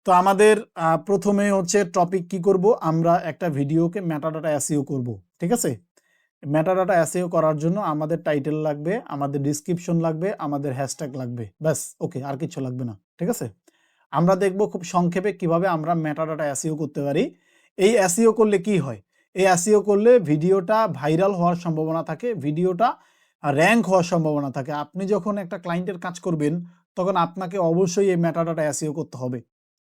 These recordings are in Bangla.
তো আমাদের প্রথমে হচ্ছে টপিক কি করব, আমরা একটা ভিডিওকে মেটাডাটা এসইও করব। ঠিক আছে, মেটাডাটা এসইও করার জন্য আমাদের টাইটেল লাগবে, আমাদের ডিসক্রিপশন লাগবে, আমাদের হ্যাশট্যাগ লাগবে, ব্যাস। ওকে, আর কিছু লাগবে না। ঠিক আছে, আমরা দেখব খুব সংক্ষেপে কিভাবে আমরা মেটাডাটা এসইও করতে পারি। এই এসইও করলে কি হয়, এই এসইও করলে ভিডিওটা ভাইরাল হওয়ার সম্ভাবনা থাকে, ভিডিওটা র্যাঙ্ক হওয়ার সম্ভাবনা থাকে। আপনি যখন একটা ক্লায়েন্টের কাজ করবেন তখন আপনাকে অবশ্যই এই মেটাডাটা এসইও করতে হবে।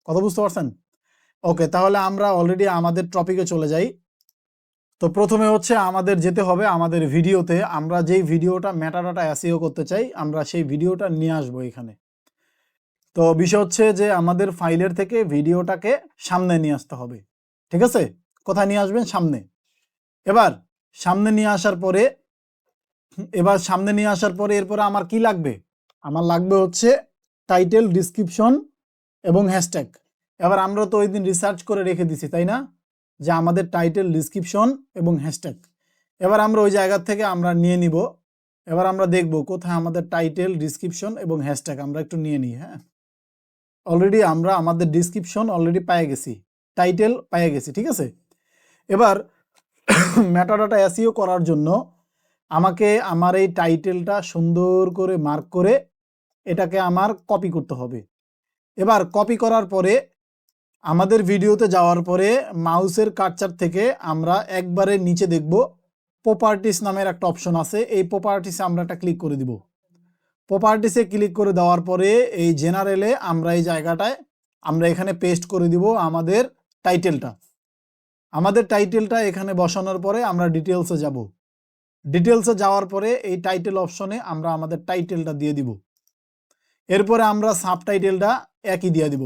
কথা বুঝতে পারছেন? ওকে, তাহলে আমরা অলরেডি আমাদের টপিকে চলে যাই। তো প্রথমে হচ্ছে আমাদের যেতে হবে আমাদের ভিডিওতে। আমরা যেই ভিডিওটা মেটাডাটা এসইও করতে চাই আমরা সেই ভিডিওটা নিয়ে আসবো এখানে। তো বিষয় হচ্ছে যে আমাদের ফাইলের থেকে ভিডিওটাকে সামনে নিয়ে আসতে হবে। ঠিক আছে, কোথায় নিয়ে আসবেন? সামনে। এবার সামনে নিয়ে আসার পরে এরপরে আমার কি লাগবে? আমার লাগবে হচ্ছে টাইটেল, ডিসক্রিপশন এবং হ্যাশট্যাগ। এবার আমরা তো ওই দিন রিসার্চ করে রেখে দিছি, তাই না, যে আমাদের টাইটেল, ডিসক্রিপশন এবং হ্যাশট্যাগ। এবার আমরা ওই জায়গা থেকে আমরা নিয়ে নিব। এবার আমরা দেখব কোথায় আমাদের টাইটেল, ডিসক্রিপশন এবং হ্যাশট্যাগ। আমরা একটু নিয়ে নিই। হ্যাঁ, অলরেডি আমরা আমাদের ডিসক্রিপশন অলরেডি পেয়ে গেছি, টাইটেল পেয়ে গেছি। ঠিক আছে, এবার মেটাডাটা এসইও করার জন্য আমাকে আমার এই টাইটেলটা সুন্দর করে মার্ক করে এটাকে আমার কপি করতে হবে। এবার কপি করার পরে আমাদের ভিডিওতে যাওয়ার পরে মাউসের কার্সার থেকে আমরা একবারে নিচে দেখব প্রপার্টিস নামের একটা অপশন আছে। এই প্রপার্টিসে আমরা একটা ক্লিক করে দিব। প্রপার্টিসে ক্লিক করে দেওয়ার পরে এই জেনারেলে আমরা এই জায়গাটায় আমরা এখানে পেস্ট করে দিব আমাদের টাইটেলটা। আমাদের টাইটেলটা এখানে বসানোর পরে আমরা ডিটেলসে যাব। ডিটেলসে যাওয়ার পরে এই টাইটেল অপশনে আমরা আমাদের টাইটেলটা দিয়ে দিব। এরপরে আমরা সাবটাইটেলটা একই দিয়ে দিব।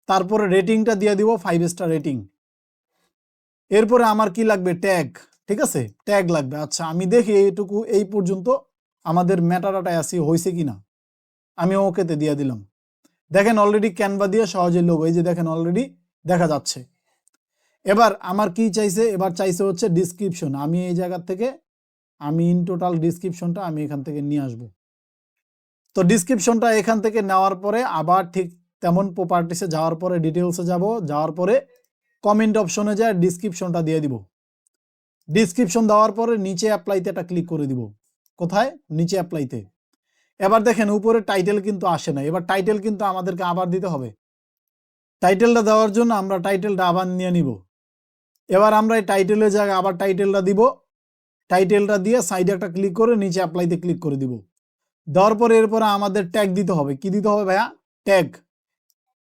তারপরে রেটিংটা দিয়ে দিব 5 স্টার রেটিং। এরপরে আমার কি লাগবে? ট্যাগ। ঠিক আছে, ট্যাগ লাগবে। আচ্ছা, আমি দেখি এইটুকু এই পর্যন্ত আমাদের মেটাডাটা এসইও হয়েছে কিনা। আমি ওকেতে দিয়ে দিলাম। দেখেন অলরেডি ক্যানভা দিয়ে সহজে লোগো, এই যে দেখেন অলরেডি দেখা যাচ্ছে। এবার আমার কি চাইছে? এবার চাইছে হচ্ছে ডিসক্রিপশন। আমি এই জায়গা থেকে আমি ইন টোটাল ডিসক্রিপশনটা আমি এখান থেকে নিয়ে আসব। তো ডিসক্রিপশনটা এখান থেকে নেওয়ার পরে আবার ঠিক তেমন প্রপার্টিসে যাওয়ার পরে ডিটেলসে যাব, যাওয়ার পরে কমেন্ট অপশনে যায় ডিসক্রিপশনটা দিয়ে দিব। ডিসক্রিপশন দেওয়ার পরে নিচে অ্যাপ্লাইতে একটা ক্লিক করে দিব। কোথায়? নিচে অ্যাপ্লাইতে। এবার দেখেন উপরে টাইটেল কিন্তু আসে না। এবার টাইটেল কিন্তু আমাদেরকে আবার দিতে হবে। টাইটেলটা দেওয়ার জন্য আমরা টাইটেলটা আবার নিয়ে নিব। এবার আমরা এই টাইটেলের জায়গায় আবার টাইটেলটা দিব। টাইটেলটা দিয়ে সাইডে একটা ক্লিক করে নিচে অ্যাপ্লাইতে ক্লিক করে দিব। দেওয়ার পরে এরপরে আমাদের ট্যাগ দিতে হবে। কি দিতে হবে ভাইয়া? ট্যাগ।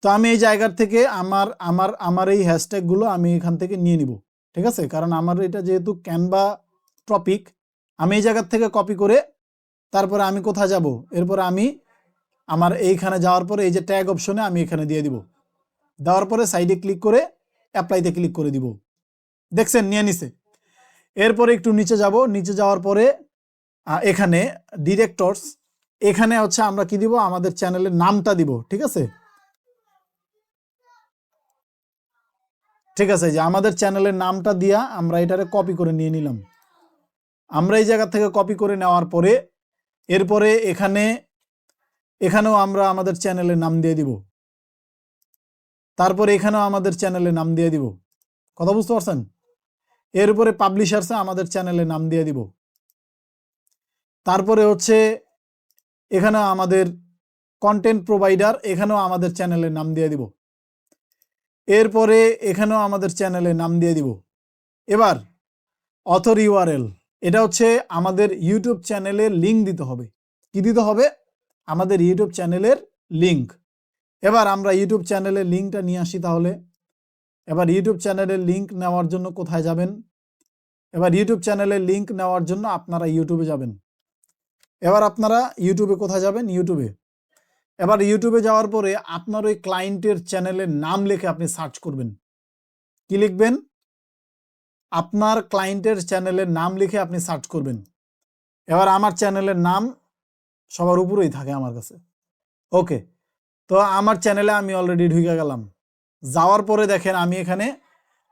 তো আমি এই জায়গার থেকে আমার এই হ্যাশট্যাগুলো আমি এখান থেকে নিয়ে নিব। ঠিক আছে, কারণ আমার এটা যেহেতু ক্যানভা টপিক, আমি এই জায়গার থেকে কপি করে তারপরে আমি কোথায় যাব? এরপরে আমি আমার এইখানে যাওয়ার পরে এই যে ট্যাগ অপশনে আমি এখানে দিয়ে দিব। দেওয়ার পরে সাইডে ক্লিক করে অ্যাপ্লাইতে ক্লিক করে দিব। দেখছেন নিয়ে নিছে। এরপরে একটু নিচে যাব। নিচে যাওয়ার পরে এখানে ডিরেক্টরস, এখানে হচ্ছে আমরা কি দিব? আমাদের চ্যানেলের নামটা দিব। ঠিক আছে, ঠিক আছে, যে আমাদের চ্যানেলের নামটা দিয়া আমরা এটারে কপি করে নিয়ে নিলাম। আমরা এই জায়গা থেকে কপি করে নেওয়ার পরে এরপরে এখানেও আমরা আমাদের চ্যানেলের নাম দিয়ে দিব। তারপরে এখানেও আমাদের চ্যানেলের নাম দিয়ে দিব। কথা বুঝতে পারছেন? এরপরে পাবলিশার্সে আমাদের চ্যানেলের নাম দিয়ে দিব। তারপরে হচ্ছে এখানেও আমাদের কন্টেন্ট প্রোভাইডার, এখানেও আমাদের চ্যানেলের নাম দিয়ে দিব। এরপরে এখানেও আমাদের চ্যানেলের নাম দিয়ে দিব। এবার অথর ইউআরএল, এটা হচ্ছে আমাদের ইউটিউব চ্যানেলের লিঙ্ক দিতে হবে। কি দিতে হবে? আমাদের ইউটিউব চ্যানেলের লিঙ্ক। এবার আমরা ইউটিউব চ্যানেলের লিঙ্কটা নিয়ে আসি তাহলে। এবার ইউটিউব চ্যানেলের লিঙ্ক নেওয়ার জন্য কোথায় যাবেন? এবার ইউটিউব চ্যানেলের লিঙ্ক নেওয়ার জন্য আপনারা ইউটিউবে যাবেন। এবার আপনারা ইউটিউবে কোথায় যাবেন? ইউটিউবে। এবার ইউটিউবে যাওয়ার পরে আপনার ওই ক্লায়েন্টের চ্যানেলের নাম লিখে আপনি সার্চ করবেন। কি লিখবেন? আপনার ক্লায়েন্টের চ্যানেলের নাম লিখে আপনি সার্চ করবেন। এবার আমার চ্যানেলের নাম সবার উপরেই থাকে আমার কাছে। ওকে, তো আমার চ্যানেলে আমি অলরেডি ঢুকে গেলাম। যাওয়ার পরে দেখেন আমি এখানে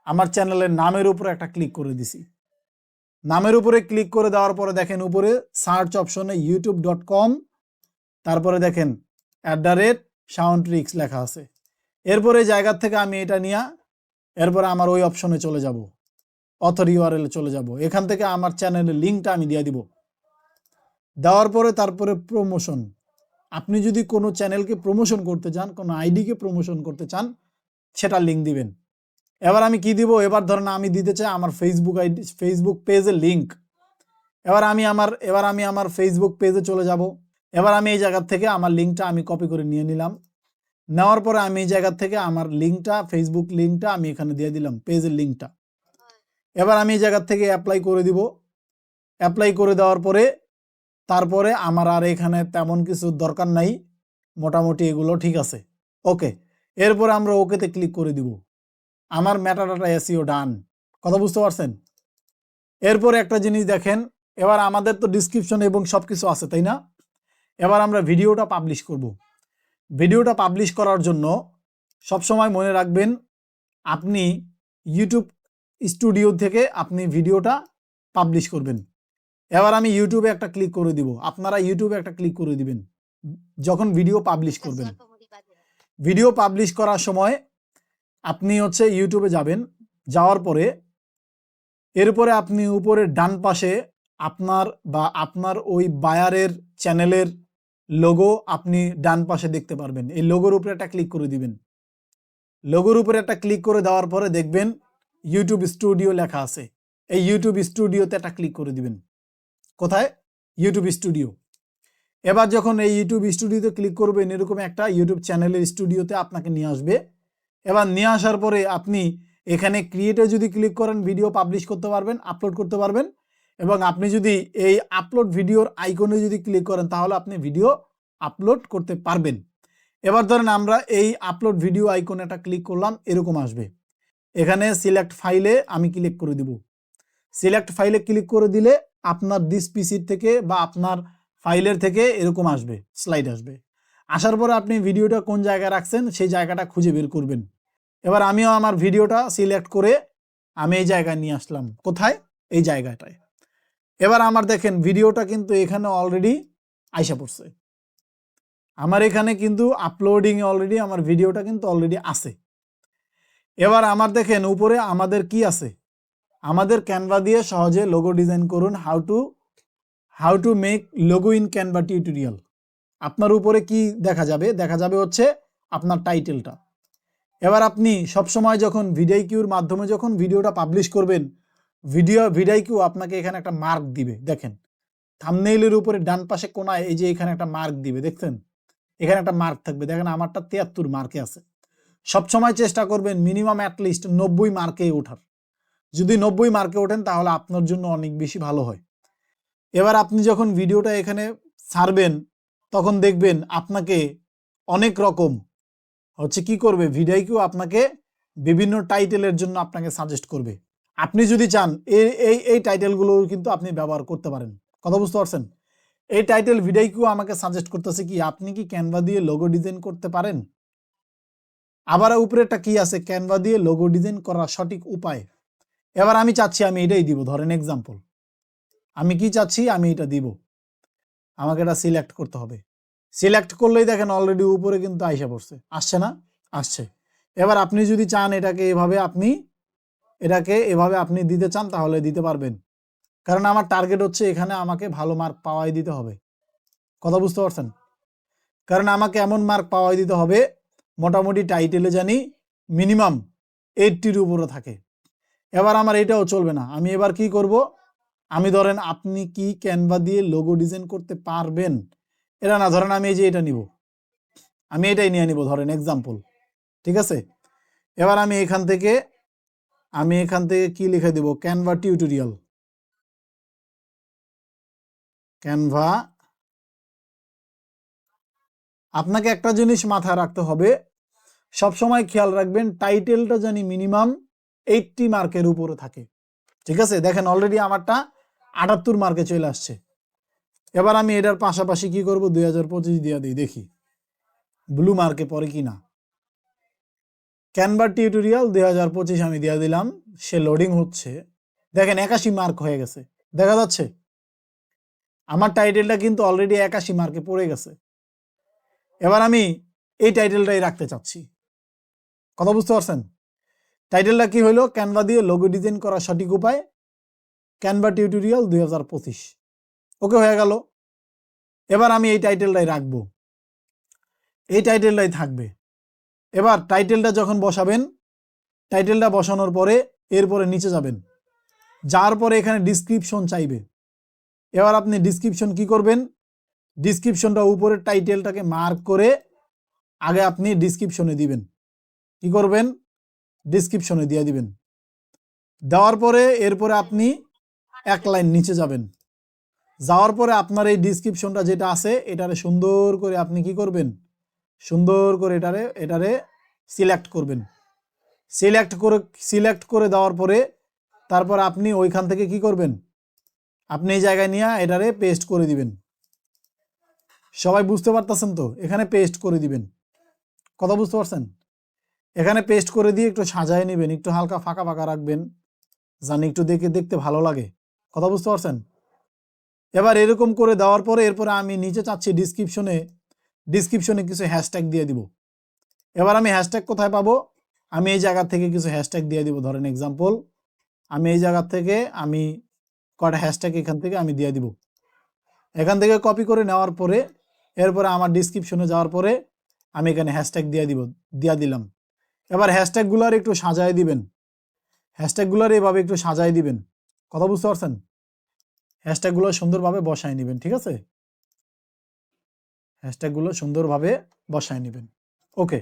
আমার চ্যানেলের নামের উপরে একটা ক্লিক করে দিছি। নামের উপরে ক্লিক করে দেওয়ার পরে দেখেন উপরে সার্চ অপশনে youtube.com, তারপরে দেখেন @soundtricks লেখা আছে। এরপরে জায়গা থেকে আমি এটা নিয়ে এরপরে আমার ওই অপশনে চলে যাব, অথর ইউআরএল চলে যাব। এখান থেকে আমার চ্যানেলের লিঙ্কটা আমি দিয়ে দিব। দেওয়ার পরে তারপরে প্রমোশন। আপনি যদি কোনো চ্যানেলকে প্রমোশন করতে চান, কোনো আইডিকে প্রমোশন করতে চান, সেটা লিঙ্ক দিবেন। এবার আমি কি দিব, এবার ধরেন আমি দিতে চাই আমার ফেসবুক আইডি, ফেসবুক পেজের লিঙ্ক। এবার আমি আমার ফেসবুক পেজে চলে যাব। এবার আমি এই জায়গা থেকে আমার লিঙ্কটা আমি কপি করে নিয়ে নিলাম। নেওয়ার পরে আমি এই জায়গা থেকে আমার লিঙ্কটা, ফেসবুক লিঙ্কটা আমি এখানে দিয়ে দিলাম, পেজের লিঙ্কটা। এবার আমি এই জায়গা থেকে অ্যাপ্লাই করে দিব। অ্যাপ্লাই করে দেওয়ার পরে তারপরে আমার আর এখানে তেমন কিছু দরকার নাই, মোটামুটি এগুলো ঠিক আছে, ওকে। এরপরে আমরা ওকেতে ক্লিক করে দিব। আমার মেটাডাটা এসইও ডান। কথা বুঝতে পারছেন? এরপরে একটা জিনিস দেখেন, এবার আমাদের তো ডিসক্রিপশন এবং সব কিছু আছে, তাই না? এবার আমরা ভিডিওটা পাবলিশ করব। ভিডিওটা পাবলিশ করার জন্য সবসময় মনে রাখবেন, আপনি ইউটিউব স্টুডিও থেকে আপনি ভিডিওটা পাবলিশ করবেন। এবার আমি ইউটিউবে একটা ক্লিক করে দিব, আপনারা ইউটিউবে একটা ক্লিক করে দিবেন যখন ভিডিও পাবলিশ করবেন। ভিডিও পাবলিশ করার সময় আপনি হচ্ছে ইউটিউবে যাবেন, যাওয়ার পরে এরপরে আপনি উপরে ডান পাশে আপনার ওই বায়ারের চ্যানেলের লোগো আপনি ডান পাশে দেখতে পারবেন। এই লোগোর উপরে একটা ক্লিক করে দিবেন। লোগোর উপরে একটা ক্লিক করে দেওয়ার পরে দেখবেন ইউটিউব স্টুডিও লেখা আছে। এই ইউটিউব স্টুডিওতে একটা ক্লিক করে দিবেন। কোথায়? YouTube studio. এবার যখন এই ইউটিউব স্টুডিওতে ক্লিক করবেন, এরকম একটা ইউটিউব চ্যানেলের স্টুডিওতে আপনাকে নিয়ে আসবে। এবার নিয়ে আসার পরে আপনি এখানে ক্রিয়েটে যদি ক্লিক করেন, ভিডিও পাবলিশ করতে পারবেন, আপলোড করতে পারবেন। এবং আপনি যদি এই আপলোড ভিডিওর আইকনে যদি ক্লিক করেন, তাহলে আপনি ভিডিও আপলোড করতে পারবেন। এবার ধরেন আমরা এই আপলোড ভিডিও আইকনে একটা ক্লিক করলাম, এরকম আসবে। এখানে সিলেক্ট ফাইলে আমি ক্লিক করে দিব। সিলেক্ট ফাইলে ক্লিক করে দিলে আপনার দিস পিসির থেকে বা আপনার ফাইলের থেকে এরকম আসবে, স্লাইড আসবে। আসার পরে আপনি ভিডিওটা কোন জায়গায় রাখছেন সেই জায়গাটা খুঁজে বের করবেন। এবার আমিও আমার ভিডিওটা সিলেক্ট করে আমি এই জায়গায় নিয়ে আসলাম। কোথায়? এই জায়গাটায়। এবার আমার দেখেন ভিডিওটা কিন্তু এখানে অলরেডি আইসা পড়ছে। আমার এখানে কিন্তু আপলোডিং অলরেডি আমার ভিডিওটা কিন্তু অলরেডি আছে। এবার আমার দেখেন উপরে আমাদের কি আছে, আমাদের ক্যানভা দিয়ে সহজে লোগো ডিজাইন করুন, how to make logo in Canva tutorial. আপনার উপরে কি দেখা যাবে? দেখা যাবে হচ্ছে আপনার টাইটেলটা। এবার আপনি সবসময় যখন ভিডিওকিউর মাধ্যমে যখন ভিডিওটা পাবলিশ করবেন, ভিডিওকিউ আপনাকে এখানে একটা মার্ক দিবে। দেখেন থাম্বনেইলের উপরে ডান পাশে কোনায় এই যে এখানে একটা মার্ক দিবে, দেখছেন? এখানে একটা মার্ক থাকবে, দেখেন আমারটা 73 মার্কে আছে। সবসময় চেষ্টা করবেন মিনিমাম অ্যাটলিস্ট 90 মার্কে ওঠার। যদি 90 মার্কে ওঠেন তাহলে আপনার জন্য অনেক বেশি ভালো হয়। এবার আপনি যখন ভিডিওটা এখানে ছাড়বেন, তখন দেখবেন আপনাকে অনেক রকম হচ্ছে কি করবে, ভিডিওকিউ আপনাকে বিভিন্ন টাইটেলের জন্য আপনাকে সাজেস্ট করবে। আপনি যদি চান এই টাইটেলগুলো কিন্তু আপনি ব্যবহার করতে পারেন। কথা বুঝতে পারছেন? এই টাইটেল ভিডিওকিউ আমাকে সাজেস্ট করতেছে কি, আপনি কি ক্যানভা দিয়ে লোগো ডিজাইন করতে পারেন? আবার উপরে একটা কি আছে, ক্যানভা দিয়ে লোগো ডিজাইন করার সঠিক উপায়। এবার আমি চাচ্ছি আমি এটাই দিব। ধরেন এক্সাম্পল, আমি কি চাচ্ছি, আমি এটা দিব। আমাকে এটা সিলেক্ট করতে হবে। সিলেক্ট করলেই দেখেন অলরেডি উপরে কিন্তু আইসা পড়ছে। আসছে না? আসছে। এবার আপনি যদি চান এটাকে এভাবে আপনি দিতে চান তাহলে দিতে পারবেন। কারণ আমার টার্গেট হচ্ছে এখানে আমাকে ভালো মার্ক পাওয়াই দিতে হবে। কথা বুঝতে পারছেন? কারণ আমাকে এমন মার্ক পাওয়াই দিতে হবে মোটামুটি টাইটেলে জানি মিনিমাম 80-র উপরে থাকে। এবার আমার এটাও চলবে না। আমি এবার কি করব, আমি ধরেন আপনি কি ক্যানভা দিয়ে লোগো ডিজাইন করতে পারবেন, এটা না, ধরেন আমি এই যে এটা নিব, আমি এটাই নিয়ে নিব, ধরেন এক্সাম্পল। ঠিক আছে? এবার আমি এখান থেকে কি লিখে দিব, ক্যানভা টিউটোরিয়াল। ক্যানভা। আপনাকে একটা জিনিস মাথায় রাখতে হবে, সবসময় খেয়াল রাখবেন টাইটেলটা জানি মিনিমাম 80 মার্কের উপরে থাকে। ঠিক আছে? দেখেন অলরেডি আমারটা 78 মার্কে চলে আসছে। এবার আমি এটার পাশাপাশি কি করব, 2025 দিয়ে দিই, দেখি ব্লু মার্কে পড়ে কিনা। ক্যানভা টিউটোরিয়াল 2025 আমি দিয়ে দিলাম, সে লোডিং হচ্ছে। দেখেন 81 মার্ক হয়ে গেছে, দেখা যাচ্ছে আমার টাইটেলটা কিন্তু অলরেডি 81 মার্কে পড়ে গেছে। এবার আমি এই টাইটেলটাই রাখতে চাচ্ছি। কথা বুঝতে পারছেন? টাইটেলটা কি হইলো? ক্যানভা দিয়ে লোগো ডিজাইন করার সঠিক উপায়, ক্যানভা টিউটোরিয়াল 2025। ওকে, হয়ে গেল। এবার আমি এই টাইটেলটাই রাখবো, এই টাইটেলটাই থাকবে। এবার টাইটেলটা যখন বসাবেন, টাইটেলটা বসানোর পরে এরপরে নিচে যাবেন, যার পরে এখানে ডিসক্রিপশন চাইবে। এবার আপনি ডিসক্রিপশন কি করবেন? ডিসক্রিপশনটা উপরের টাইটেলটাকে মার্ক করে আগে আপনি ডিসক্রিপশনে দিবেন। কি করবেন? ডিসক্রিপশনে দিয়ে দিবেন। দেওয়ার পরে এরপরে আপনি এক লাইন নিচে যাবেন, যাওয়ার পরে আপনার এই ডিসক্রিপশনটা যেটা আছে এটারে সুন্দর করে আপনি কি করবেন? সুন্দর করে এটারে সিলেক্ট করবেন। সিলেক্ট করে দেওয়ার পরে তারপর আপনি ওইখান থেকে কি করবেন? আপনি এই জায়গায় নিয়ে এটারে পেস্ট করে দিবেন। সবাই বুঝতে পারতেছেন তো? এখানে পেস্ট করে দিবেন। কথা বুঝতে পারছেন? এখানে পেস্ট করে দিয়ে একটু সাজায় নেবেন, একটু হালকা ফাঁকা ফাঁকা রাখবেন, জানি একটু দেখতে ভালো লাগে। কথা বুঝতে পারছেন? এবার এরকম করে দেওয়ার পরে এরপরে আমি নিচে চাচ্ছি ডিসক্রিপশনে কিছু হ্যাশট্যাগ দিয়ে দিব। এবার আমি হ্যাশট্যাগ কোথায় পাবো? আমি এই জায়গা থেকে কিছু হ্যাশট্যাগ দিয়ে দিব। ধরেন এক্সাম্পল, আমি এই জায়গা থেকে আমি কয়টা হ্যাশট্যাগ এখান থেকে আমি দিয়ে দিব। এখান থেকে কপি করে নেওয়ার পরে এরপরে আমার ডিসক্রিপশনে যাওয়ার পরে আমি এখানে হ্যাশট্যাগ দিয়ে দিলাম। এবার হ্যাশট্যাগুলার একটু সাজায় দিবেন, হ্যাশট্যাগুলার এইভাবে একটু সাজায় দিবেন। কথা বুঝতে পারছেন? হ্যাশট্যাগুলো সুন্দরভাবে বসায় নেবেন, ঠিক আছে? হ্যাশট্যাগুলো সুন্দরভাবে বসায় নেবেন। ওকে,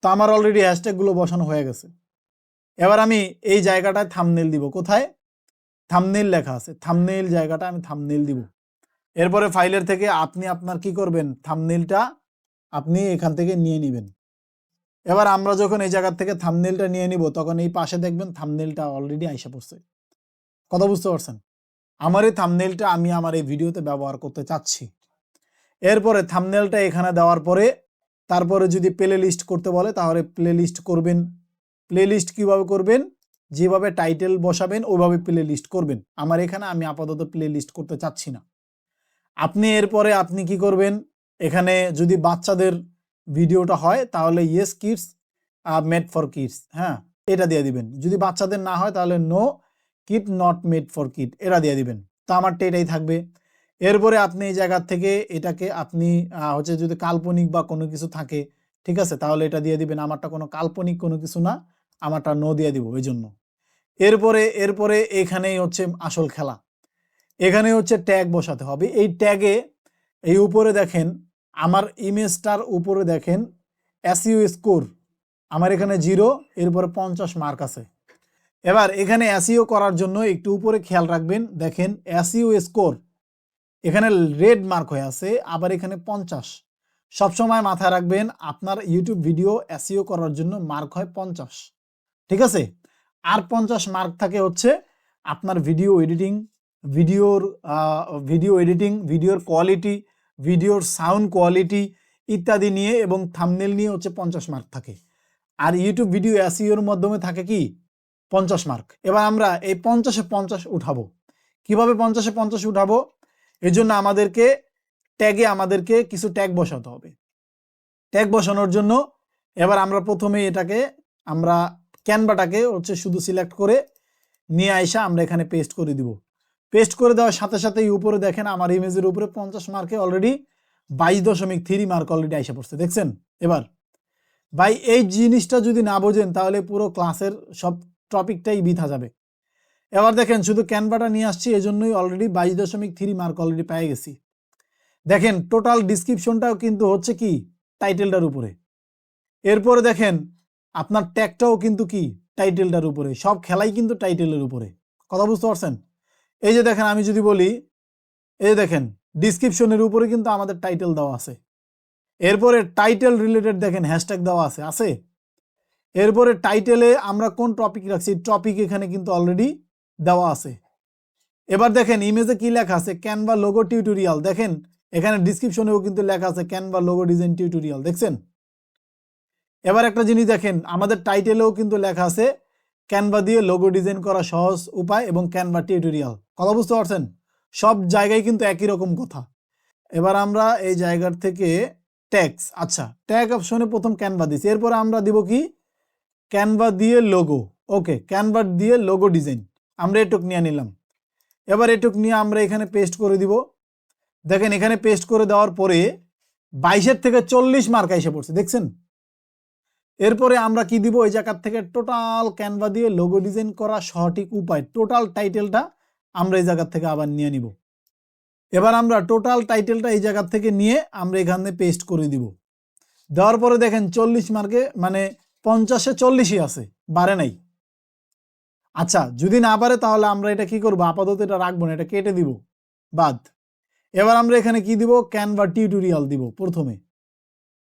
তো আমার অলরেডি হ্যাশট্যাগুলো বসানো হয়ে গেছে। এবার আমি এই জায়গাটায় থাম্বনেল দিব। কোথায়? থাম্বনেল লেখা আছে, থাম্বনেল জায়গাটা আমি থাম্বনেল দিব। এরপরে ফাইলের থেকে আপনি আপনার কি করবেন? থাম্বনেলটা আপনি এখান থেকে নিয়ে নেবেন। এবার আমরা যখন এই জায়গা থেকে থাম্বনেলটা নিয়ে নিব তখন এই পাশে দেখবেন থাম্বনেলটা অলরেডি আইসা পড়ছে। কথা বুঝতে পারছেন? আমার এই থাম্বনেলটা আমি আমার এই ভিডিওতে ব্যবহার করতে চাচ্ছি। এরপরে থাম্বনেলটা এখানে দেওয়ার পরে তারপরে যদি প্লে লিস্ট করতে বলে তাহলে প্লে লিস্ট করবেন। প্লে লিস্ট কীভাবে করবেন? যেভাবে টাইটেল বসাবেন ওইভাবে প্লে লিস্ট করবেন। আমার এখানে আমি আপাতত প্লে লিস্ট করতে চাচ্ছি না। আপনি এরপরে আপনি কি করবেন? এখানে যদি বাচ্চাদের ভিডিওটা হয় তাহলে yes kids made for kids, হ্যাঁ, এটা দিয়ে দিবেন। যদি বাচ্চাদের না হয় তাহলে no kid not made for kid, এটা দিয়ে দিবেন। তো আমারটা এটাই থাকবে। এরপরে আপনি এই জায়গা থেকে এটাকে আপনি হচ্ছে যদি কাল্পনিক বা কোনো কিছু থাকে, ঠিক আছে, তাহলে এটা দিয়ে দিবেন। আমারটা কোনো কাল্পনিক কোনো কিছু না, আমারটা নো দিয়ে দিব ওই জন্য। এরপরে এখানেই হচ্ছে আসল খেলা। এখানে হচ্ছে ট্যাগ বসাতে হবে। এই ট্যাগে এই উপরে দেখেন আমার ইমেজটার উপরে দেখেন এসইও স্কোর আমার এখানে 0, এরপরে 50 মার্ক আছে। এবার এখানে এসইও করার জন্য একটু উপরে খেয়াল রাখবেন, দেখেন এসইও স্কোর এখানে রেড মার্ক হয়ে আছে, আবার এখানে 50। সবসময় মাথায় রাখবেন আপনার ইউটিউব ভিডিও এসইও করার জন্য মার্ক হয় 50, ঠিক আছে? আর 50 মার্ক থাকে হচ্ছে আপনার ভিডিও এডিটিং, ভিডিওর কোয়ালিটি, ভিডিওর সাউন্ড কোয়ালিটি ইত্যাদি নিয়ে এবং থাম্বনেল নিয়ে হচ্ছে 50 মার্ক থাকে। আর ইউটিউব ভিডিও এসইওর মাধ্যমে থাকে কি 50 মার্ক। এবার আমরা এই 50-এ 50 উঠাবো। কিভাবে 50-এ 50 উঠাবো? এর জন্য আমাদেরকে কিছু ট্যাগ বসাতে হবে। ট্যাগ বসানোর জন্য এবার আমরা প্রথমে আমরা ক্যানভাটাকে হচ্ছে শুধু সিলেক্ট করে নিয়ে আইসা আমরা এখানে পেস্ট করে দিব। পেস্ট করে দেওয়ার সাথে সাথেই উপরে দেখেন আমার ইমেজের উপরে 50 মার্কে অলরেডি 22.3 মার্ক অলরেডি আইসা পড়ছে, দেখছেন? এবার ভাই এই জিনিসটা যদি না বোঝেন তাহলে পুরো ক্লাসের সব টপিকটাই বৃথা যাবে। এবার দেখেন শুধু ক্যানভাটা নিয়ে আসছি এজন্যই অলরেডি 22.3 মার্ক অলরেডি পেয়ে গেছি। দেখেন টোটাল ডিসক্রিপশনটাও কিন্তু হচ্ছে কি টাইটেলটার উপরে। এরপরে দেখেন আপনার ট্যাগটাও কিন্তু কি টাইটেলটার উপরে। সব খেলাই কিন্তু টাইটেলের উপরে। কথা বুঝতে পারছেন? এই যে দেখেন আমি যদি বলি, এই যে দেখেন ডিসক্রিপশনের উপরে কিন্তু আমাদের টাইটেল দেওয়া আছে। এরপরে টাইটেল রিলেটেড দেখেন হ্যাশট্যাগ দেওয়া আছে। এরপরে টাইটেলে আমরা কোন টপিক রাখছি টপিক এখানে কিন্তু অলরেডি দেওয়া আছে। এবার দেখেন ইমেজে কি লেখা আছে? Canva logo tutorial. দেখেন এখানে ডিসক্রিপশনেও কিন্তু লেখা আছে ক্যানভা লোগো ডিজাইন টিউটোরিয়াল, দেখছেন? এবার একটা জিনিস দেখেন আমাদের টাইটেলেও কিন্তু লেখা আছে ক্যানভা দিয়ে লোগো ডিজাইন করা সহজ উপায় এবং ক্যানভা টিউটোরিয়াল। কথা বুঝতে পারছেন? সব জায়গায় কিন্তু একই রকম কথা। এবার আমরা এই জায়গার থেকে ট্যাগস, আচ্ছা ট্যাগ অপশনে প্রথম ক্যানভা দিছি, এরপরে আমরা দিব কি ক্যানভা দিয়ে লোগো, ওকে, ক্যানভা দিয়ে লোগো ডিজাইন আমরা এটুক নিয়ে নিলাম। এবার এটুক নিয়ে আমরা এখানে পেস্ট করে দিব। দেখেন এখানে পেস্ট করে দেওয়ার পরে 22 থেকে 40 মার্ক এসে পড়ছে, দেখছেন? এরপরে আমরা কি দিব, এই জায়গার থেকে টোটাল ক্যানভা দিয়ে লোগো ডিজাইন করা সঠিক উপায়, টোটাল টাইটেলটা আমরা এই জায়গার থেকে আবার নিয়ে নিব। এবার আমরা টোটাল টাইটেলটা এই জায়গার থেকে নিয়ে আমরা এখানে পেস্ট করে দিব। দেওয়ার পরে দেখেন 40 মার্কে মানে 50-এ 40ই আছে, বাড়ে নাই। আচ্ছা যদি না পারে তাহলে আমরা এটা কি করব, আপাতত এটা রাখবো না, এটা কেটে দিব, বাদ। এবার আমরা এখানে কি দিব, ক্যানভা টিউটোরিয়াল দিব। প্রথমে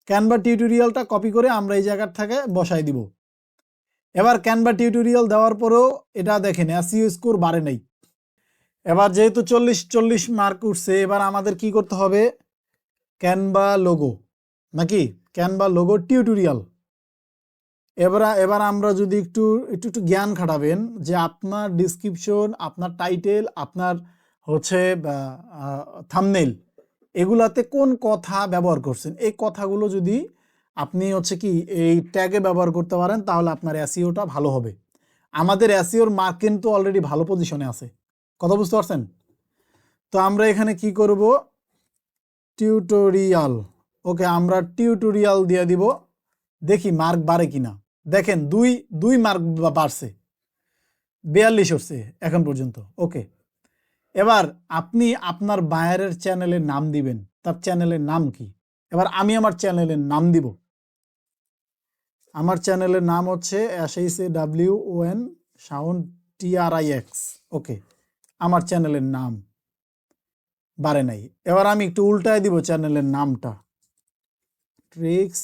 ক্যানভা টিউটোরিয়ালটা কপি করে আমরা এই জায়গার থেকে বসাই দিব। এবার ক্যানভা টিউটোরিয়াল দেওয়ার পরেও এটা দেখেন এসইও স্কোর বাড়ে নাই। এবার যেহেতু 40 মার্ক উঠছে, এবার আমাদের কি করতে হবে, ক্যানভা লোগো নাকি ক্যানভা লোগো টিউটোরিয়াল। এবার আমরা যদি একটু জ্ঞান খাটাবেন যে আপনার ডিসক্রিপশন, আপনার টাইটেল, আপনার হচ্ছে থাম্বনেইল, এগুলাতে কোন কথা ব্যবহার করছেন, এই কথাগুলো যদি আপনি হচ্ছে কি এই ট্যাগে ব্যবহার করতে পারেন তাহলে আপনার এসইওটা ভালো হবে। আমাদের এসইওর মার্ক কিন্তু অলরেডি ভালো পজিশনে আছে, কথা বুঝতে পারছেন? তো আমরা এখানে কি করব, টিউটোরিয়াল, ওকে, আমরা টিউটোরিয়াল দিয়ে দিব, দেখি মার্ক বাড়ে কিনা। দেখেন দুই মার্ক বাড়ছে, 42 হচ্ছে এখন পর্যন্ত, ওকে। এবার আপনি আপনার বায়ারের চ্যানেলের নাম দিবেন, তার চ্যানেলের নাম কি। এবার আমি আমার চ্যানেলের নাম দিব, আমার চ্যানেলের নাম হচ্ছে SHAWN সাউন্ড TRIX, ওকে, আমার চ্যানেলের নাম বাড়ে নাই। এবার আমি একটু উল্টায় দিব চ্যানেলের নামটা, ট্রিক্স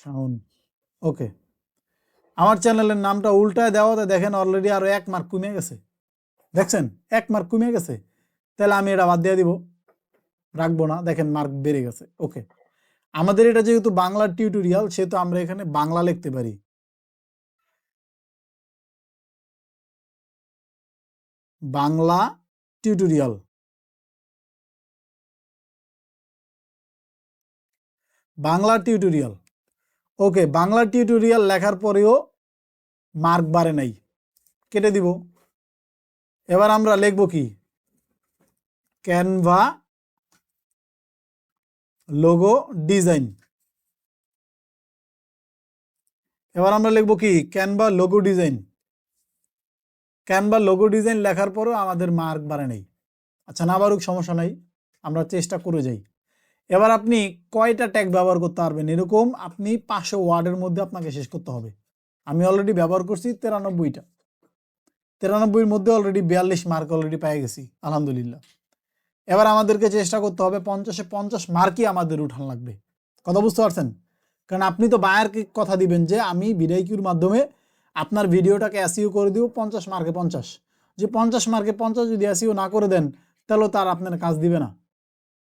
সাউন্ড, ওকে। আমার চ্যানেলের নামটা উল্টায় দেওয়াতে দেখেন অলরেডি আরো 1 মার্ক কমে গেছে, দেখছেন 1 মার্ক কমে গেছে। তাহলে আমি এটা বাদ দিয়ে দিব, রাখবো না, দেখেন মার্ক বেড়ে গেছে, ওকে। আমাদের এটা যেহেতু বাংলা টিউটোরিয়াল সেহেতু আমরা এখানে বাংলা লিখতে পারি, বাংলা টিউটোরিয়াল, বাংলা টিউটোরিয়াল, ওকে। বাংলা টিউটোরিয়াল লেখার পরেও মার্ক বাড়ে নাই, কেটে দিব। এবার আমরা লিখব কি, ক্যানভা লোগো ডিজাইন। এবার আমরা লিখব কি, Canva logo design. Canva logo design লেখার পরেও আমাদের মার্ক বাড়ে নাই। আচ্ছা না বাড়ুক, সমস্যা নাই, আমরা চেষ্টা করে যাই। এবার আপনি কয়টা ট্যাগ ব্যবহার করতে পারবেন, এরকম আপনি 500 ওয়ার্ডের মধ্যে আপনাকে শেষ করতে হবে। আমি অলরেডি ব্যবহার করছি 93টা, 93-এর মধ্যে অলরেডি 42 মার্ক অলরেডি পেয়ে গেছি, আলহামদুলিল্লাহ। এবার আমাদেরকে চেষ্টা করতে হবে 50-এ 50 মার্কই আমাদের উঠান লাগবে, কথা বুঝতে পারছেন? কারণ আপনি তো বায়ারকে কথা দিবেন যে আমি ভিডিওর মাধ্যমে আপনার ভিডিওটাকে এসইও করে দিব 50 মার্কে 50, যে 50 মার্কে 50 যদি এসইও না করে দেন তাহলে তার আপনার কাজ দিবে না।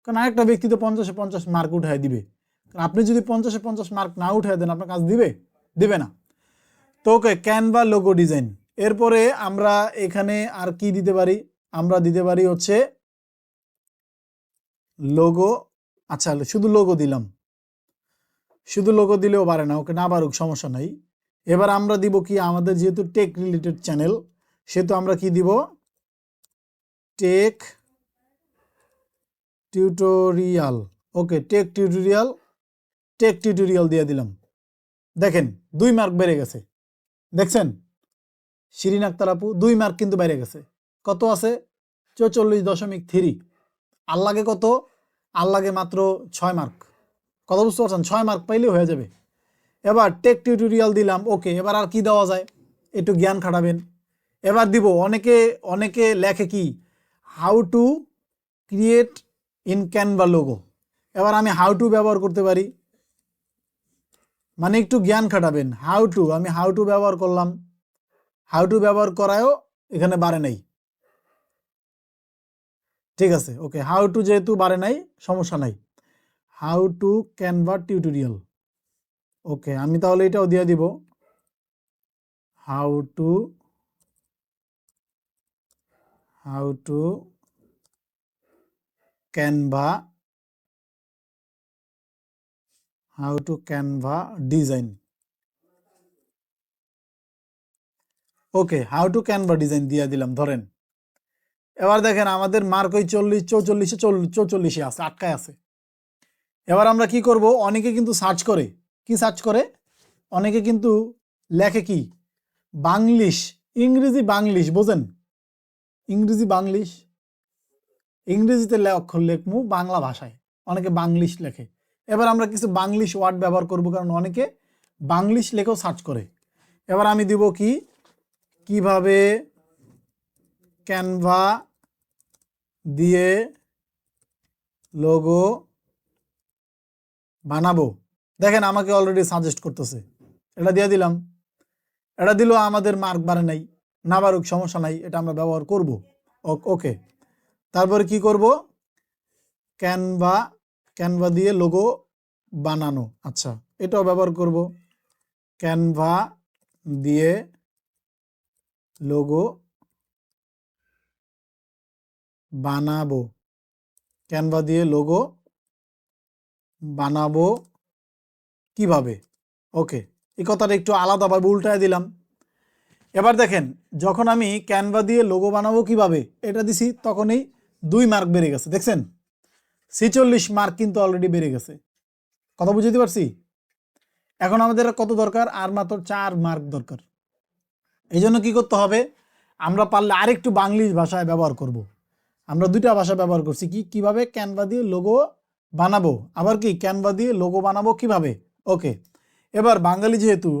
কারণ আরেকটা ব্যক্তি তো 50-এ 50 মার্ক উঠায় দিবে, কারণ আপনি যদি 50-এ 50 মার্ক না উঠায় দেন আপনার কাজ দিবে না। তো ওকে, ক্যানভা লোগো ডিজাইন। এরপরে আমরা এখানে আর কি দিতে পারি, আমরা দিতে পারি হচ্ছে লোগো। আচ্ছা শুধু লোগো দিলাম, শুধু লোগো দিলেও পারে না, ওকে, না পারুক সমস্যা নাই। এবার আমরা দিব কি, আমাদের যেহেতু টেক রিলেটেড চ্যানেল সেহেতু আমরা কি দিব, টেক টিউটোরিয়াল, ওকে, টেক টিউটোরিয়াল দিয়ে দিলাম। দেখেন 2 মার্ক বেড়ে গেছে, দেখছেন? শিরিন আক্তার আপু 2 মার্ক কিন্তু বেড়ে গেছে, কত আছে 44.3। আর লাগে কত, আর লাগে মাত্র 6 মার্ক, কত বুঝতে পারছেন? 6 মার্ক পাইলেই হয়ে যাবে। এবার টেক টিউটোরিয়াল দিলাম, ওকে। এবার আর কি দেওয়া যায়, একটু জ্ঞান খাটাবেন। এবার দিব, অনেকে লেখে কি, how to create in Canva logo. এবার আমি হাউ টু ব্যবহার করতে পারি, মানে একটু জ্ঞান খাটাবেন। আমি হাউ টু ব্যবহার করলাম, হাউ টু ব্যবহার করায়ও এখানে বাড়ে নাই, ঠিক আছে, ওকে। হাউ টু যেহেতু বাড়ে নাই সমস্যা নাই, হাউ টু ক্যানভা টিউটোরিয়াল, ওকে। আমি তাহলে এটাও দিয়ে দিব, how to Canva design, okay, how to Canva design দিয়ে দিলাম ধরেন। এবার দেখেন আমাদের মার্ক ওই 44 আছে, আটকায় আছে। এবার আমরা কি করব, অনেকে কিন্তু সার্চ করে, কি সার্চ করে, অনেকে কিন্তু লেখে কি বাংলিশ, ইংরেজি বাংলিশ, বোঝেন, ইংরেজি বাংলিশ, ইংরেজিতে অক্ষর লেখমু বাংলা ভাষায়, অনেকে বাংলিশ লেখে। এবার আমরা কিছু বাংলিশ ওয়ার্ড ব্যবহার করব, কারণ অনেকে বাংলিশ লেখেও সার্চ করে। এবার আমি দিব কি, কিভাবে ক্যানভা দিয়ে লোগো বানাবো। দেখেন আমাকে অলরেডি সাজেস্ট করতেছে, এটা দিয়ে দিলাম। এটা দিলেও আমাদের মার্ক বাড়ে নাই, না বাড়ুক সমস্যা নাই, এটা আমরা ব্যবহার করব। ওকে, তারপরে কি করব, ক্যানভা, ক্যানভা দিয়ে লোগো বানানো, আচ্ছা এটাও ব্যবহার করব। ক্যানভা দিয়ে লোগো বানাবো, ক্যানভা দিয়ে লোগো বানাবো কিভাবে। ওকে, এই কথাটা একটু আলাদাভাবে উল্টায় দিলাম। এবার দেখেন যখন আমি ক্যানভা দিয়ে লোগো বানাবো কিভাবে এটা দিছি, তখনই 2 মার্ক বেড়ে গেছে, দেখছেন 46 মার্ক কিন্তু অলরেডি বেড়ে গেছে। কথা বুঝতে পারছি? এখন আমাদের কত দরকার, আর মাত্র 4 মার্ক দরকার। এই জন্য কি করতে হবে, আমরা পারলে আরেকটু বাংলিশ ভাষায় ব্যবহার করব। আমরা 2টা ভাষা ব্যবহার করছি, কিভাবে ক্যানভা দিয়ে লোগো বানাবো, আবার কি ক্যানভা দিয়ে লোগো বানাবো কিভাবে। ওকে, এবার বাঙালি যেহেতু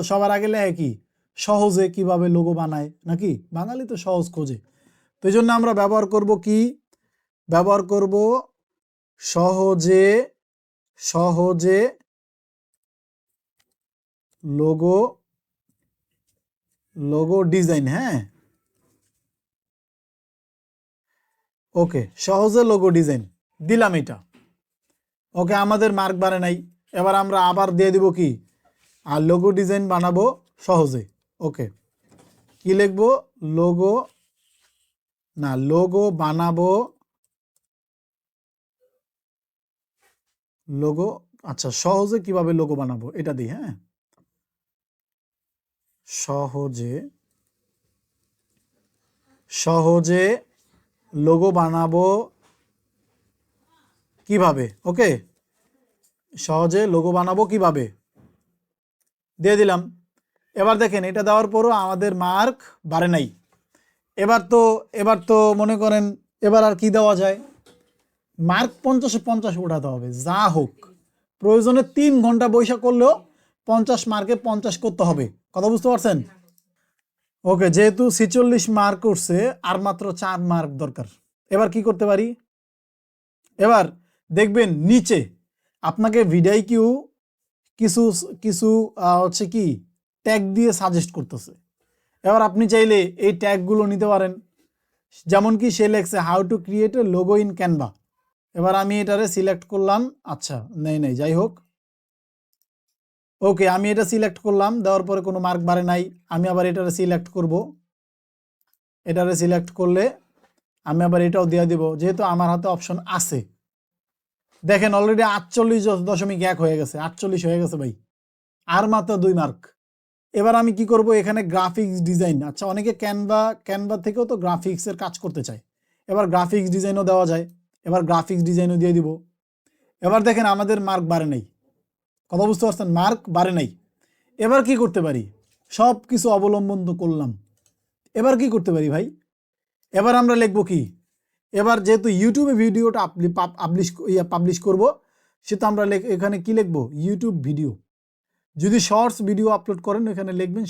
সবার আগে লেখে কি সহজে কিভাবে লোগো বানায়, নাকি বাঙালি তো সহজ খোঁজে। তো এই জন্য আমরা ব্যবহার করব কি, ব্যবহার করব সহজে, সহজে লোগো, লোগো ডিজাইন। হ্যাঁ, ওকে, সহজে লোগো ডিজাইন দিলাম এটা। ওকে, আমাদের মার্ক বাড়ে নাই। এবার আমরা আবার দিয়ে দিব কি, আর লোগো ডিজাইন বানাবো সহজে। ওকে, কি লিখবো, লোগো, না লোগো বানাবো, লোগো, আচ্ছা সহজে কিভাবে লোগো বানাবো এটা দিই। হ্যাঁ, সহজে, সহজে লোগো বানাবো কিভাবে। ওকে, সহজে লোগো বানাবো কিভাবে দিয়ে দিলাম। এবার দেখেন এটা দেওয়ার পরও আমাদের মার্ক বাড়ে নাই। এবার তো মনে করেন এবার আর কি দেওয়া যায়, মার্ক 50-এ 50 উঠাতে হবে, যা হোক প্রয়োজনে 3 ঘন্টা বৈশা করলেও 50 মার্কে 50 করতে হবে। কথা বুঝতে পারছেন? ওকে, যেহেতু 46 মার্ক উঠছে, আর মাত্র 4 মার্ক দরকার। এবার কি করতে পারি, এবার দেখবেন নিচে আপনাকে ভিডিও কিছু কিছু হচ্ছে কি ট্যাগ দিয়ে সাজেস্ট করতেছে। এবার আপনি চাইলে এই ট্যাগগুলো নিতে পারেন, যেমন কি সে লেখছে how to create a logo in Canva. এবার আমি এটারে সিলেক্ট করলাম, আচ্ছা নেই যাই হোক। ওকে, আমি এটা সিলেক্ট করলাম, দেওয়ার পরে কোনো মার্ক বাড়ে নাই। আমি আবার এটারে সিলেক্ট করব, এটারে সিলেক্ট করলে আমি আবার এটাও দিয়ে দিব, যেহেতু আমার হাতে অপশন আছে। দেখেন অলরেডি 48.1 হয়ে গেছে, 48 হয়ে গেছে ভাই, আর মাত্র 2 মার্ক। এবার আমি কি করব, এখানে গ্রাফিক্স ডিজাইন, আচ্ছা অনেকে ক্যানভা থেকেও তো গ্রাফিক্সের কাজ করতে চায়, এবার গ্রাফিক্স ডিজাইনও দেওয়া যায়। এবার গ্রাফিক্স ডিজাইনও দিয়ে দিব। এবার দেখেন আমাদের মার্ক বাড়ে নাই। কথা বুঝতে পারছেন, মার্ক বাড়ে নাই। এবার কি করতে পারি, সব কিছু অবলম্বন তো করলাম, এবার কি করতে পারি ভাই, এবার আমরা লিখবো কি, এবার যেহেতু ইউটিউবে ভিডিওটা পাবলিশ করব, সেটা আমরা এখানে কি লিখবো, ইউটিউব ভিডিও। যদি শর্টস ভিডিও আপলোড করেন এখানে লিখবেন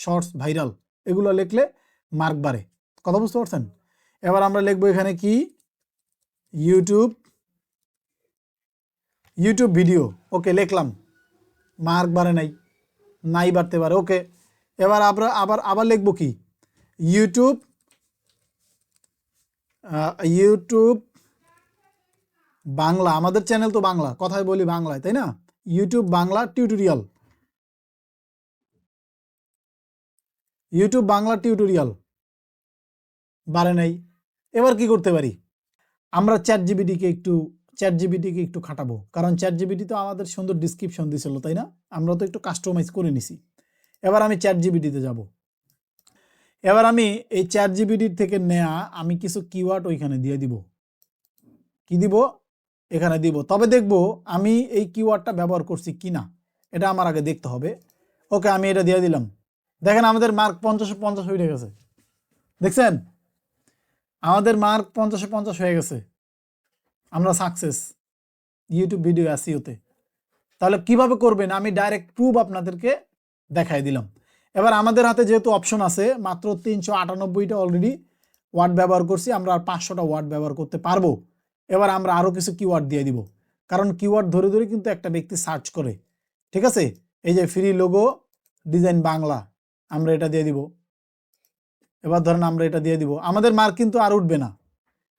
শর্টস ভাইরাল, এগুলো লিখলে মার্ক বাড়ে। কথা বুঝতে পারছেন? এবার আমরা লিখবো এখানে কি, ইউটিউব ভিডিও। ওকে, লিখলাম, মার্ক বাড়ে নাই বাড়তে পারে। ওকে, এবার আমরা আবার লিখবো কি, ইউটিউব বাংলা, আমাদের চ্যানেল তো বাংলা, কথাই বলি বাংলায়, তাই না? YouTube Bangla tutorial, YouTube Bangla tutorial বাড়ে নাই। এবার কি করতে পারি, আমরা চ্যাট জিপিটিকে একটু খাটাবো, কারণ চ্যাট জিপিটি তো আমাদের সুন্দর ডিসক্রিপশন দিছিল, তাই না? আমরা তো একটু কাস্টমাইজ করে নিছি। এবার আমি চ্যাট জিপিটিতে যাব, এবার আমি এই চ্যাট জিপিটি থেকে নেয়া আমি কিছু কিওয়ার্ড ওইখানে দিয়ে দিব। কি দিব? এখানে দিব। তবে দেখব আমি এই কিওয়ার্ডটা ব্যবহার করছি কিনা, এটা আমার আগে দেখতে হবে। ওকে, আমি এটা দিয়ে দিলাম। দেখেন আমাদের মার্ক 50-50 হয়ে গেছে। দেখছেন আমাদের মার্ক 50-50 হয়ে গেছে। আমরা সাকসেস ইউটিউব ভিডিও এসইওতে। তাহলে কিভাবে করবেন আমি ডাইরেক্ট প্রুফ আপনাদেরকে দেখাই দিলাম। এবার আমাদের হাতে যেহেতু অপশন আছে, মাত্র 398টা অলরেডি ওয়ার্ড ব্যবহার করছি, আমরা আর 500টা ওয়ার্ড ব্যবহার করতে পারবো। এবার আমরা আরও কিছু কিওয়ার্ড দিয়ে দিব, কারণ কিওয়ার্ড ধরে ধরে কিন্তু একটা ব্যক্তি সার্চ করে। ঠিক আছে, এই যে ফ্রি লোগো ডিজাইন বাংলা, আমরা এটা দিয়ে দিব। এবার ধরেন আমরা এটা দিয়ে দিব, আমাদের মার্ক কিন্তু আর উঠবে না।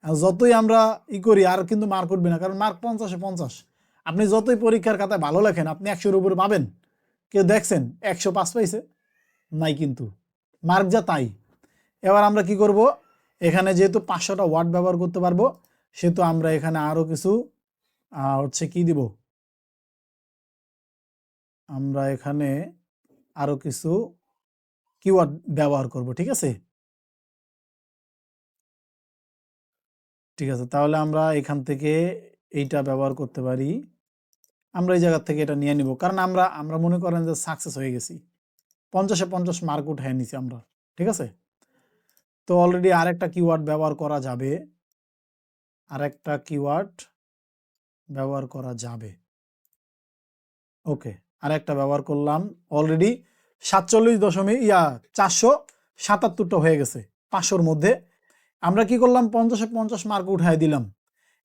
যতই আমরা করি আর কিন্তু মার্ক উঠবে না, কারণ মার্ক 50-50। আপনি যতই পরীক্ষার খাতায় ভালো লেখেন আপনি 100-এর উপরে পাবেন। কেউ দেখছেন 105 পাইছে? নাই, কিন্তু মার্ক যা তাই। এবার আমরা কি করব, এখানে যেহেতু 500টা ওয়ার্ড ব্যবহার করতে পারবো, সেহেতু আমরা এখানে আরও কিছু হচ্ছে কি দিব, আমরা এখানে আরও কিছু কিওয়ার্ড ব্যবহার করব। ঠিক আছে, ঠিক আছে, তাহলে আমরা এখান থেকে এইটা ব্যবহার করতে পারি। আমরা এই জায়গা থেকে এটা নিয়ে নিব, কারণ আমরা মনে করেন যে সাকসেস হয়ে গেছি, 50-50 মার্ক উঠায় নিছি আমরা। ঠিক আছে, তো অলরেডি আরেকটা কিওয়ার্ড ব্যবহার করা যাবে, আরেকটা কিওয়ার্ড ব্যবহার করা যাবে। ওকে, আরেকটা ব্যবহার করলাম, অলরেডি 477টা হয়ে গেছে 500-র মধ্যে। আমরা কি করলাম, 50-50 মার্ক উঠায় দিলাম।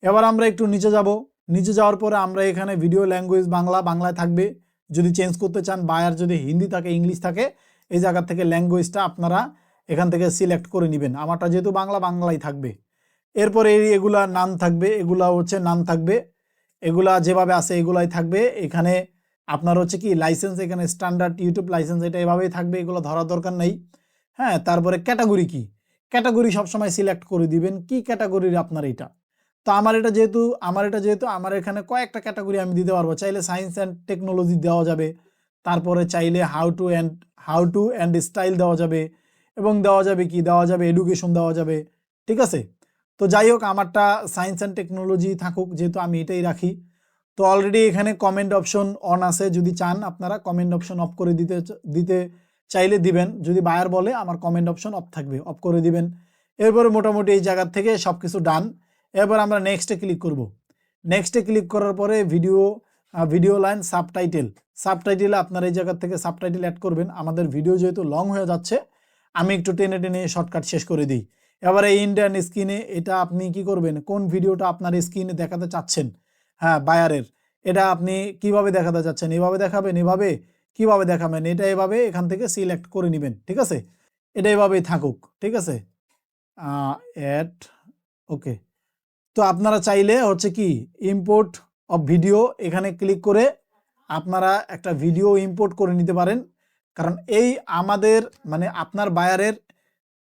এবার আমরা একটু নিচে যাব, নিচে যাওয়ার পরে আমরা এখানে ভিডিও ল্যাঙ্গুয়েজ বাংলায় থাকবে। যদি চেঞ্জ করতে চান, বায়ার যদি হিন্দি থাকে ইংলিশ থাকে, এই জায়গা থেকে ল্যাঙ্গুয়েজটা আপনারা এখান থেকে সিলেক্ট করে নেবেন। আমারটা যেহেতু বাংলায় থাকবে। এরপরে এগুলা নাম থাকবে, এগুলা হচ্ছে নাম থাকবে, এগুলা যেভাবে আছে এগুলাই থাকবে। এখানে আপনার হচ্ছে কি লাইসেন্স, এখানে স্ট্যান্ডার্ড ইউটিউব লাইসেন্স, এটা এভাবেই থাকবে, এগুলো ধরার দরকার নেই। হ্যাঁ, তারপরে ক্যাটাগরি কি, ক্যাটাগরি সবসময় সিলেক্ট করে দিবেন, কি ক্যাটাগরির আপনার এটা। তো আমার এটা যেহেতু আমার এখানে কয়েকটা ক্যাটাগরি আমি দিতে পারবো। চাইলে সায়েন্স অ্যান্ড টেকনোলজি দেওয়া যাবে, তারপরে চাইলে হাউ টু অ্যান্ড স্টাইল দেওয়া যাবে, এবং দেওয়া যাবে এডুকেশন দেওয়া যাবে। ঠিক আছে, তো যাই হোক আমারটা সায়েন্স অ্যান্ড টেকনোলজি থাকুক, যেহেতু আমি এটাই রাখি। তো অলরেডি এখানে কমেন্ট অপশন অন আছে, যদি চান আপনারা কমেন্ট অপশন অফ করে দিতে চাইলে দিবেন। যদি বায়ার বলে আমার কমেন্ট অপশন অফ থাকবে, অফ করে দিবেন। এরপরে মোটামুটি এই জায়গার থেকে সব কিছু ডান। এবার আমরা নেক্সটে ক্লিক করব। নেক্সটে ক্লিক করার পরে ভিডিও লাইন সাবটাইটেলে আপনার এই জায়গা থেকে সাবটাইটেল অ্যাড করবেন। আমাদের ভিডিও যেহেতু লং হয়ে যাচ্ছে, আমি একটু টেনে শর্টকাট শেষ করে দিই। এবার এই ইন্ডিয়ান স্ক্রিনে এটা আপনি কি করবেন, কোন ভিডিওটা আপনার স্ক্রিনে দেখাতে চাচ্ছেন, হ্যাঁ বায়ারের, এটা আপনি কিভাবে দেখাতে চাচ্ছেন, এভাবে দেখাবেন, এভাবে কিভাবে দেখাবেন, এটা এভাবে এখান থেকে সিলেক্ট করে নেবেন। ঠিক আছে, এটা এভাবেই থাকুক। ঠিক আছে, অ্যাড, ওকে। তো আপনারা চাইলে হচ্ছে কি ইম্পোর্ট অফ ভিডিও, এখানে ক্লিক করে আপনারা একটা ভিডিও ইম্পোর্ট করে নিতে পারেন। কারণ এই আমাদের মানে আপনার বায়ারের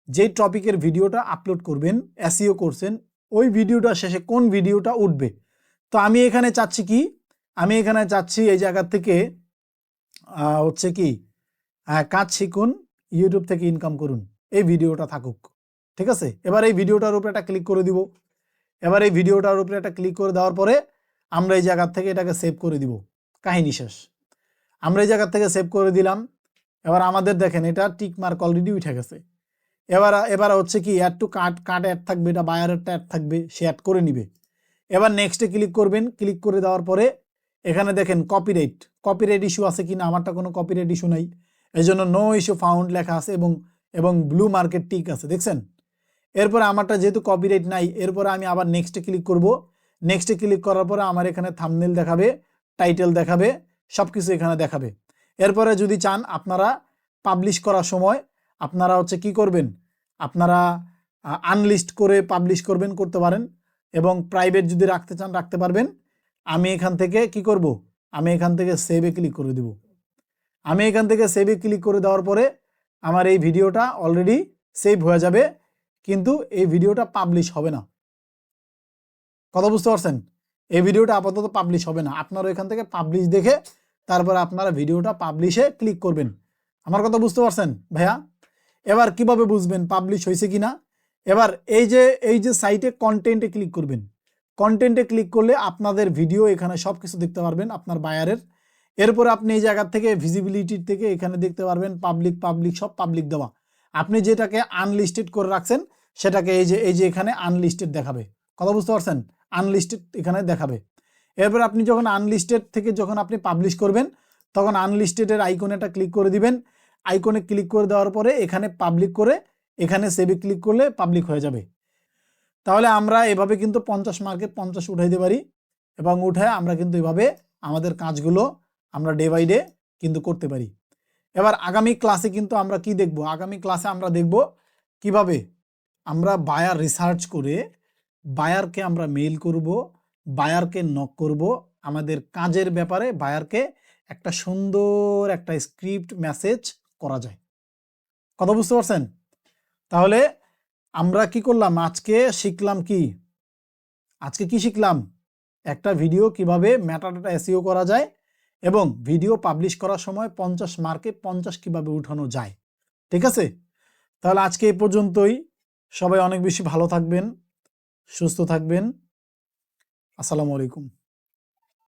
যেই টপিকের ভিডিওটা আপলোড করবেন, এসইও করছেন, ওই ভিডিওটা শেষে কোন ভিডিওটা উঠবে। তো আমি এখানে চাচ্ছি এই জায়গা থেকে হচ্ছে কি কাজ শিখুন, ইউটিউব থেকে ইনকাম করুন, এই ভিডিওটা থাকুক। ঠিক আছে, এবার এই ভিডিওটার উপরে একটা ক্লিক করে দিব। এবার এই ভিডিওটার উপরে একটা ক্লিক করে দেওয়ার পরে আমরা এই জায়গা থেকে এটাকে সেভ করে দিব। কাহিনী শেষ, আমরা এই জায়গা থেকে সেভ করে দিলাম। এবার আমাদের দেখেন এটা টিক মার্ক অলরেডি উঠে গেছে। এবার হচ্ছে কি অ্যাড টু কার্ট অ্যাড থাকবে, এটা বায়ারেরটা অ্যাড থাকবে, সে অ্যাড করে নিবে। এবার নেক্সটে ক্লিক করবেন, ক্লিক করে দেওয়ার পরে এখানে দেখেন কপিরাইট ইস্যু আছে কিনা, আমারটা কোনো কপিরাইট ইস্যু নাই, এই জন্য নো ইস্যু ফাউন্ড লেখা আছে এবং ব্লু মার্কেট টিক আছে, দেখছেন। এরপরে আমারটা যেহেতু কপিরাইট নাই, এরপরে আমি আবার নেক্সটে ক্লিক করব। নেক্সটে ক্লিক করার পরে আমার এখানে থাম্বনেল দেখাবে, টাইটেল দেখাবে, সব কিছু এখানে দেখাবে। এরপরে যদি চান আপনারা পাবলিশ করার সময় আপনারা হচ্ছে কি করবেন, আপনারা আনলিস্ট করে পাবলিশ করতে পারেন, এবং প্রাইভেট যদি রাখতে চান রাখতে পারবেন। আমি এখান থেকে কি করব, আমি এখান থেকে সেভে ক্লিক করে দেব। আমি এখান থেকে সেভে ক্লিক করে দেওয়ার পরে আমার এই ভিডিওটা অলরেডি সেভ হয়ে যাবে, কিন্তু এই ভিডিওটা পাবলিশ হবে না। কথা বুঝতে পারছেন, এই ভিডিওটা আপাতত পাবলিশ হবে না। আপনারা এখান থেকে পাবলিশ দেখে তারপরে আপনারা ভিডিওটা পাবলিশে ক্লিক করবেন। আমার কথা বুঝতে পারছেন ভাইয়া? এবার কিভাবে বুঝবেন পাবলিশ হয়েছে কিনা? এবার এই যে সাইটে কন্টেন্টে ক্লিক করবেন। কন্টেন্টে ক্লিক করলে আপনাদের ভিডিও এখানে সব কিছু দেখতে পারবেন আপনার বায়ারের। এরপরে আপনি এই জায়গা থেকে ভিজিবিলিটির থেকে এখানে দেখতে পারবেন পাবলিক সব পাবলিক দেওয়া। আপনি যেটাকে আনলিস্টেড করে রাখছেন সেটাকে এই যে এখানে আনলিস্টেড দেখাবে। কথা বুঝতে পারছেন? আনলিস্টেড এখানে দেখাবে। এরপর আপনি যখন আনলিস্টেড থেকে যখন আপনি পাবলিশ করবেন তখন আনলিস্টেডের আইকনে একটা ক্লিক করে দিবেন। আইকনে ক্লিক করে দেওয়ার পরে এখানে পাবলিক করে এখানে সেভে ক্লিক করলে পাবলিক হয়ে যাবে। তাহলে আমরা এভাবে কিন্তু 50 মার্কে 50 উঠাইতে পারি এবং উঠায় আমরা কিন্তু এভাবে আমাদের কাজগুলো আমরা ডে বাই ডে কিন্তু করতে পারি। এবার আগামী ক্লাসে কিন্তু আমরা কি দেখব? আগামী ক্লাসে আমরা দেখব কিভাবে আমরা বায়ার রিসার্চ করে বায়ারকে আমরা মেইল করব, বায়ারকে নক করব, আমাদের কাজের ব্যাপারে বায়ারকে একটা সুন্দর একটা স্ক্রিপ্ট মেসেজ করা যায়। কথা বুঝতে পারছেন? তাহলে আমরা কি করলাম? আজকে শিখলাম কি? আজকে কি শিখলাম? একটা ভিডিও কিভাবে মেটাডাটা এসইও করা যায় এবং ভিডিও পাবলিশ করার সময় 50 মার্কে 50 কিভাবে উঠানো যায়। ঠিক আছে? তাহলে আজকে এই পর্যন্তই। সবাই অনেক বেশি ভালো থাকবেন, সুস্থ থাকবেন। আসসালামু আলাইকুম।